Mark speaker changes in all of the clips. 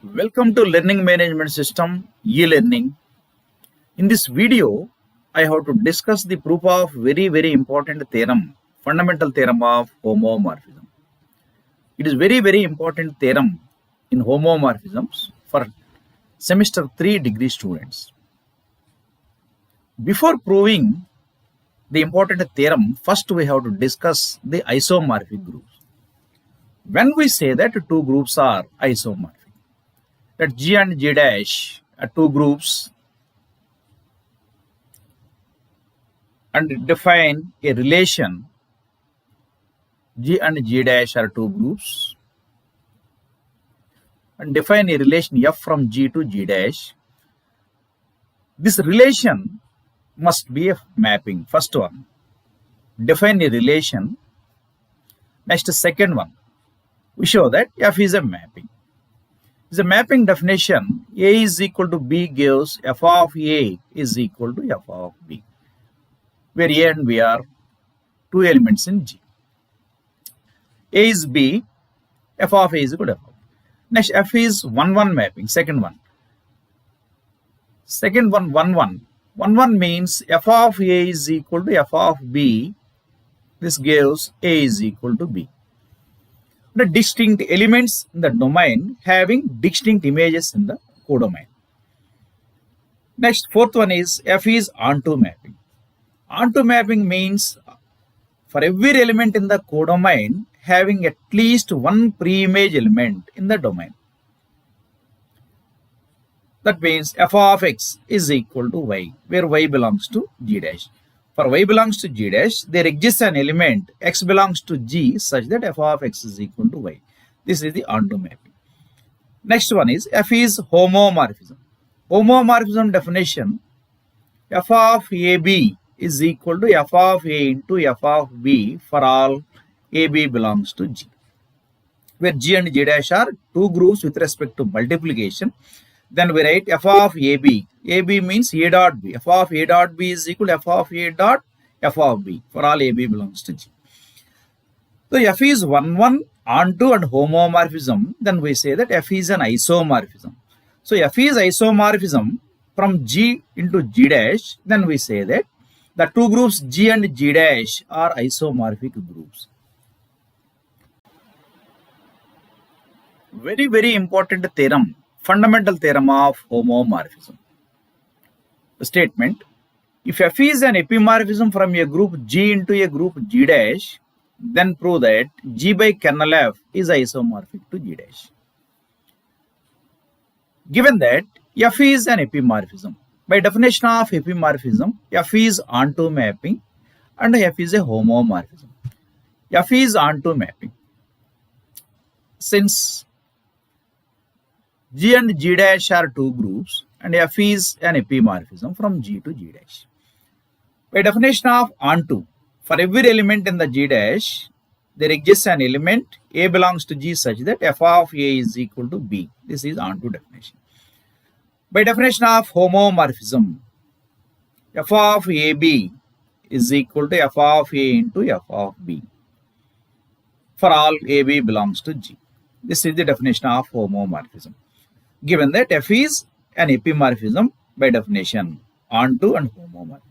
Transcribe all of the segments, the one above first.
Speaker 1: Welcome to Learning Management System e-learning. In this video, I have to discuss the proof of very important theorem, fundamental theorem of homomorphism. It is very important theorem in homomorphisms for semester 3 degree students. Before proving the important theorem, first we have to discuss the isomorphic groups. When we say that two groups are isomorphic, that G and G dash are two groups and define a relation. G and G dash are two groups and define a relation F from G to G dash. This relation must be a mapping. First one, define a relation. Next, second one, we show that F is a mapping. The mapping definition, A is equal to B gives F of A is equal to F of B, where A and B are two elements in G. A is B, F of A is equal to F of B. Next, F is 1-1 mapping, second one. Second one, 1-1. 1-1 means F of A is equal to F of B. This gives A is equal to B. The distinct elements in the domain having distinct images in the codomain. Next, fourth one is F is onto mapping. Onto mapping means for every element in the codomain having at least one pre-image element in the domain. That means F of X is equal to Y, where Y belongs to G dash. For Y belongs to G dash, there exists an element X belongs to G such that F of X is equal to Y. This is the onto mapping. Next one is F is homomorphism. Homomorphism definition, F of AB is equal to F of A into F of B for all AB belongs to G, where G and G dash are two groups with respect to multiplication. Then we write F of AB. AB means A dot B. F of A dot B is equal to F of A dot F of B for all AB belongs to G. So F is 1-1 onto and homomorphism. Then we say that F is an isomorphism. So F is isomorphism from G into G dash. Then we say that the two groups G and G dash are isomorphic groups. Very important theorem. Fundamental theorem of homomorphism. The statement, if F is an epimorphism from a group G into a group G dash, then prove that G by kernel F is isomorphic to G dash. Given that F is an epimorphism, by definition of epimorphism, F is onto mapping and F is a homomorphism. F is onto mapping. Since G and G dash are two groups and F is an epimorphism from G to G dash. By definition of onto, for every element in the G dash, there exists an element A belongs to G such that F of A is equal to B. This is onto definition. By definition of homomorphism, F of AB is equal to F of A into F of B for all AB belongs to G. This is the definition of homomorphism. Given that F is an epimorphism by definition, onto and homomorphism.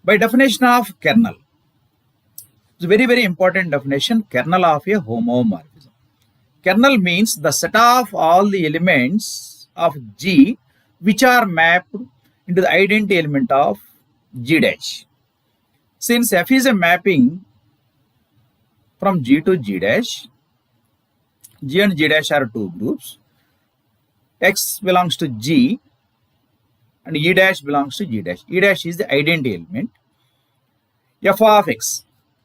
Speaker 1: By definition of kernel, it's a very important definition, kernel of a homomorphism. Kernel means the set of all the elements of G which are mapped into the identity element of G dash. Since F is a mapping from G to G dash, G and G dash are two groups. X belongs to G and E dash belongs to G dash. E dash is the identity element. F of X.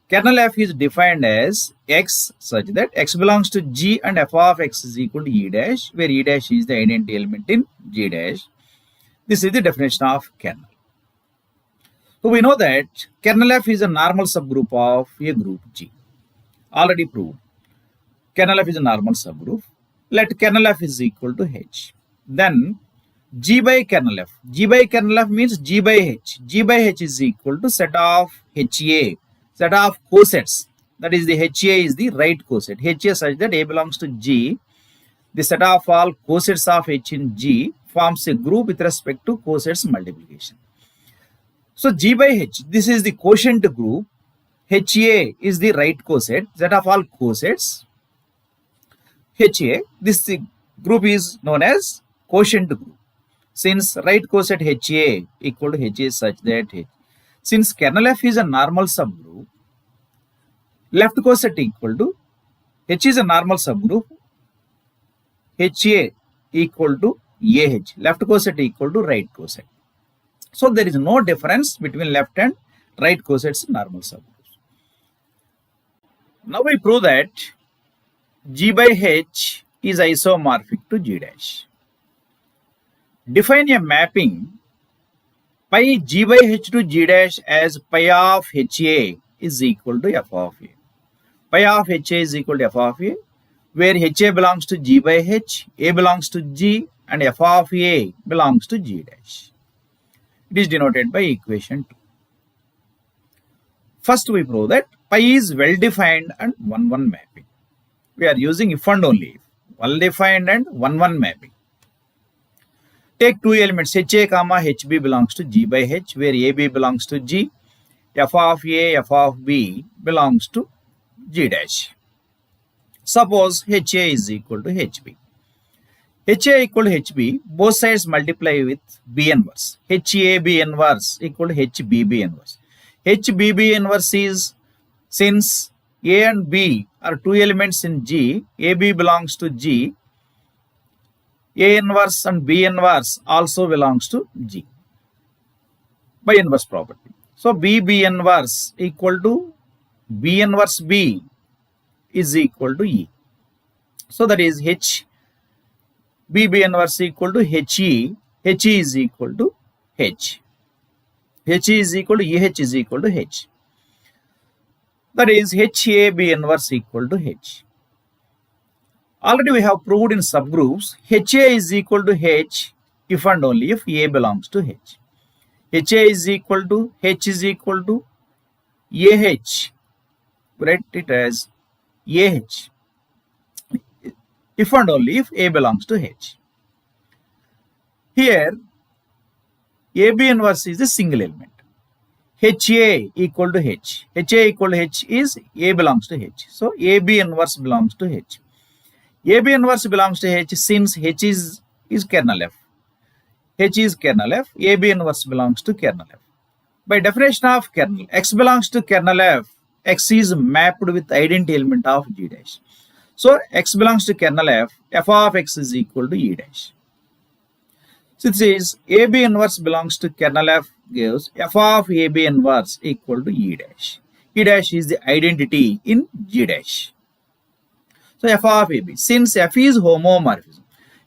Speaker 1: Kernel F is defined as X such that X belongs to G and F of X is equal to E dash, where E dash is the identity element in G dash. This is the definition of kernel. So we know that kernel F is a normal subgroup of a group G. Already proved. Kernel F is a normal subgroup. Let kernel F is equal to H. Then G by kernel F. G by kernel F means G by H. G by H is equal to set of HA, set of cosets. That is the HA is the right coset. HA such that A belongs to G the set of all cosets of H in G forms a group with respect to cosets multiplication. So G by H, this is the quotient group. HA is the right coset, set of all cosets. HA, this group is known as quotient group. Since right coset HA equal to HA such that since kernel F is a normal subgroup, left coset equal to H is a normal subgroup, HA equal to AH, left coset equal to right coset. So there is no difference between left and right cosets in normal subgroups. Now we prove that G by H is isomorphic to G dash. Define a mapping pi G by H to G dash as pi of HA is equal to F of A. Pi of HA is equal to F of A, where HA belongs to G by H, A belongs to G, and F of A belongs to G dash. It is denoted by equation 2. First we prove that pi is well defined and 1-1 mapping. We are using if and only if, well defined and 1-1 mapping. Take two elements HA comma HB belongs to G by H, where AB belongs to G, F of A, F of B belongs to G dash. Suppose HA is equal to HB. HA equal to HB, both sides multiply with B inverse. HAB inverse equal to HBB inverse. HBB inverse is, since A and B are two elements in G, AB belongs to G, A inverse and B inverse also belongs to G by inverse property. So B inverse equal to B inverse B is equal to E. So that is B inverse equal to HE, HE is equal to H. HE is equal to EH is equal to H. That is HAB inverse equal to H. Already we have proved in subgroups HA is equal to H if and only if A belongs to H. HA is equal to H is equal to AH. Write it as AH if and only if A belongs to H. Here AB inverse is a single element. HA equal to H. HA equal to H is A belongs to H. So AB inverse belongs to H. AB inverse belongs to H since H is kernel F. H is kernel F. AB inverse belongs to kernel F. By definition of kernel, X belongs to kernel F. X is mapped with identity element of G dash. So X belongs to kernel F. F of X is equal to E dash. So this is AB inverse belongs to kernel F gives F of AB inverse equal to E dash. E dash is the identity in G dash. So F of AB, since F is homomorphism.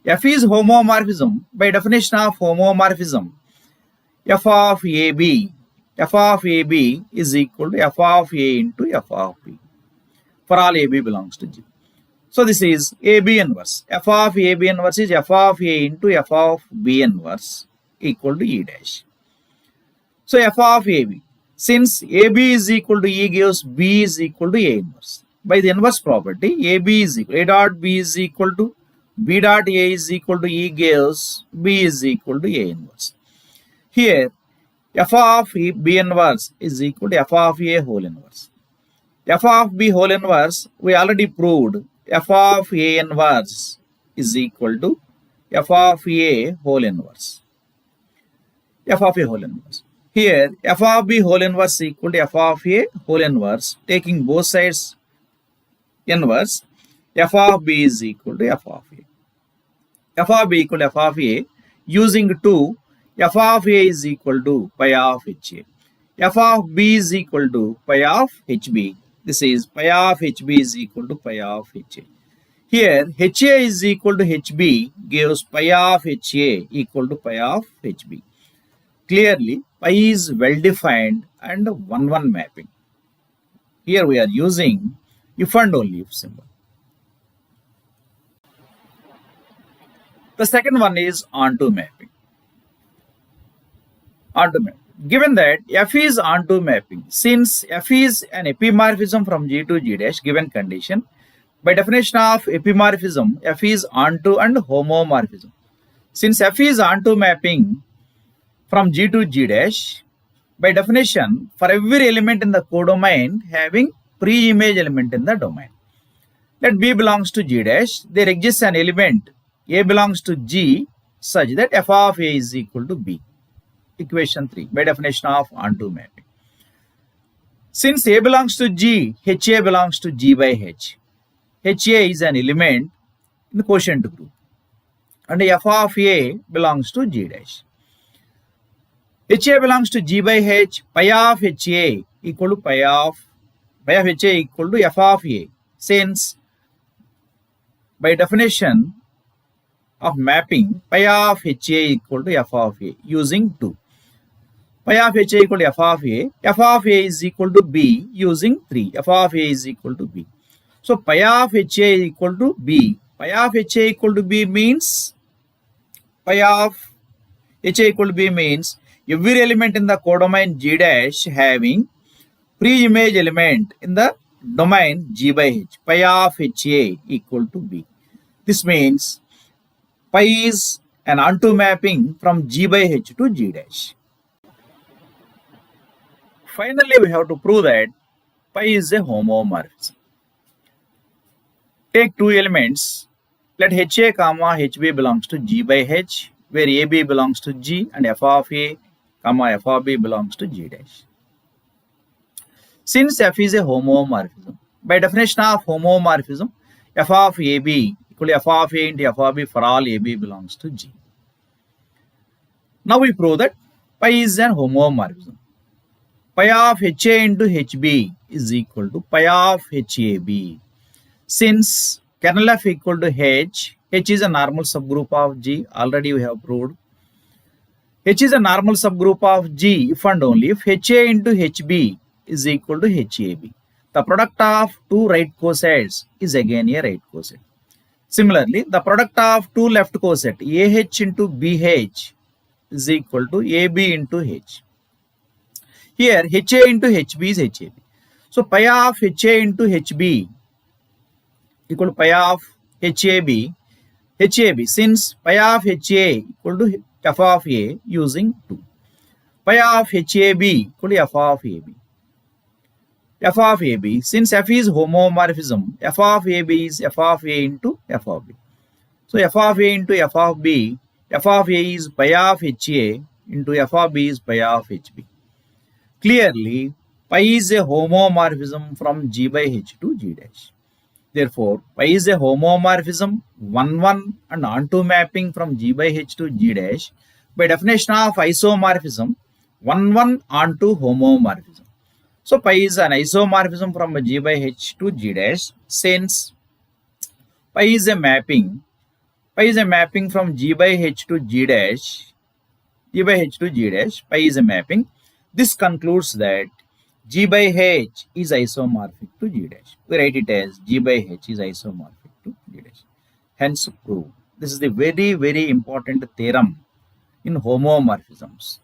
Speaker 1: F is homomorphism, by definition of homomorphism, F of AB is equal to F of A into F of B for all AB belongs to G. So this is AB inverse. F of AB inverse is F of A into F of B inverse equal to E dash. So F of AB, since AB is equal to E gives B is equal to A inverse. By the inverse property, AB is equal, A dot B is equal to B dot A is equal to E gives B is equal to A inverse. Here, F of B inverse is equal to F of A whole inverse. F of B whole inverse, we already proved F of A inverse is equal to F of A whole inverse. F of A whole inverse. Here, F of B whole inverse is equal to F of A whole inverse, taking both sides inverse, F of B is equal to F of A. F of B equal to F of A, using 2, F of A is equal to pi of HA. F of B is equal to pi of HB. This is pi of HB is equal to pi of HA. Here, HA is equal to HB gives pi of HA equal to pi of HB. Clearly, pi is well defined and 1-1 mapping. Here we are using if and only if symbol. The second one is onto mapping. Onto mapping. Given that F is onto mapping, since F is an epimorphism from G to G dash given condition, By definition of epimorphism, F is onto and homomorphism. Since F is onto mapping from G to G dash, by definition, for every element in the codomain having pre-image element in the domain. Let B belongs to G dash, there exists an element A belongs to G such that F of A is equal to B. Equation 3, by definition of onto mapping. Since A belongs to G, HA belongs to G by H. HA is an element in the quotient group. And F of A belongs to G dash. HA belongs to G by H, pi of HA equal to pi of HA equal to F of A. Since by definition of mapping, pi of HA equal to F of A using 2. Pi of HA equal to F of A is equal to B using 3. F of A is equal to B. So pi of HA equal to B. Pi of HA equal to B means pi of HA equal to B means every element in the codomain G dash having pre-image element in the domain G by H. Pi of HA equal to B. This means pi is an onto mapping from G by H to G dash. Finally, we have to prove that pi is a homomorphism. Take two elements. Let HA comma HB belongs to G by H, where AB belongs to G and F of A comma F of B belongs to G dash. Since F is a homomorphism, by definition of homomorphism, F of AB equal to F of A into F of B for all AB belongs to G. Now we prove that pi is an homomorphism. Pi of HA into HB is equal to pi of HAB. Since kernel F equal to H is a normal subgroup of G, already we have proved. H is a normal subgroup of G if and only if HA into HB is equal to HAB. The product of two right cosets is again a right coset. Similarly, the product of two left coset AH into BH is equal to AB into H. Here HA into HB is HAB. So pi of HA into HB equal to pi of HAB. Since pi of HA equal to F of A using 2. Pi of HAB equal to F of AB. F of AB, since F is homomorphism, F of AB is F of A into F of B. So F of A into F of B, F of A is pi of HA into F of B is pi of HB. Clearly, pi is a homomorphism from G by H to G dash. Therefore, pi is a homomorphism 1-1 and onto mapping from G by H to G dash. By definition of isomorphism, 1-1 onto homomorphism. So pi is an isomorphism from G by H to G dash. Since pi is a mapping from G by H to G dash, pi is a mapping. This concludes that G by H is isomorphic to G dash. We write it as G by H is isomorphic to G dash. Hence proved. This is the very, very important theorem in homomorphisms.